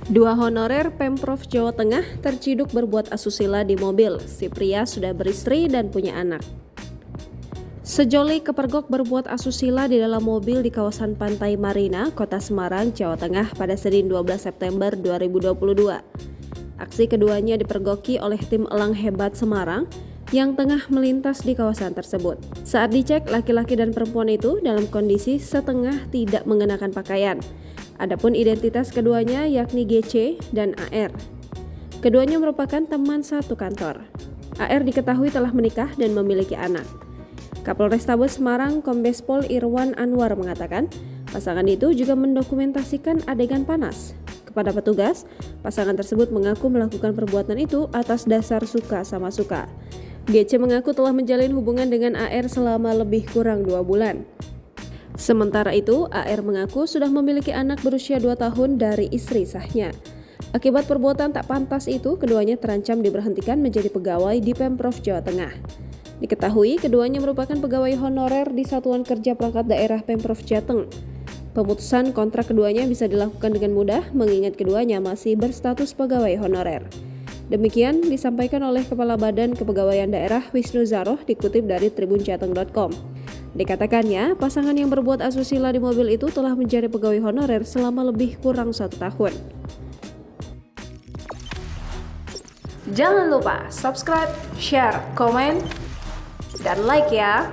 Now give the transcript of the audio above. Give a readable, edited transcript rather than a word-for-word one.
Dua honorer Pemprov Jawa Tengah terciduk berbuat asusila di mobil. Si pria sudah beristri dan punya anak. Sejoli kepergok berbuat asusila di dalam mobil di kawasan Pantai Marina, Kota Semarang, Jawa Tengah pada Senin 12 September 2022. Aksi keduanya dipergoki oleh tim Elang Hebat Semarang yang tengah melintas di kawasan tersebut. Saat dicek, laki-laki dan perempuan itu dalam kondisi setengah tidak mengenakan pakaian. Adapun identitas keduanya yakni GC dan AR. Keduanya merupakan teman satu kantor. AR diketahui telah menikah dan memiliki anak. Kapolrestabes Semarang Kombes Pol Irwan Anwar mengatakan, pasangan itu juga mendokumentasikan adegan panas. Kepada petugas, pasangan tersebut mengaku melakukan perbuatan itu atas dasar suka sama suka. GC mengaku telah menjalin hubungan dengan AR selama lebih kurang 2 bulan. Sementara itu, AR mengaku sudah memiliki anak berusia 2 tahun dari istri sahnya. Akibat perbuatan tak pantas itu, keduanya terancam diberhentikan menjadi pegawai di Pemprov Jawa Tengah. Diketahui, keduanya merupakan pegawai honorer di Satuan Kerja Perangkat Daerah Pemprov Jateng. Pemutusan kontrak keduanya bisa dilakukan dengan mudah, mengingat keduanya masih berstatus pegawai honorer. Demikian disampaikan oleh Kepala Badan Kepegawaian Daerah Wisnu Zaroh dikutip dari tribunjateng.com. Dikatakannya, pasangan yang berbuat asusila di mobil itu telah menjadi pegawai honorer selama lebih kurang 1 tahun. Jangan lupa subscribe, share, komen, dan like ya!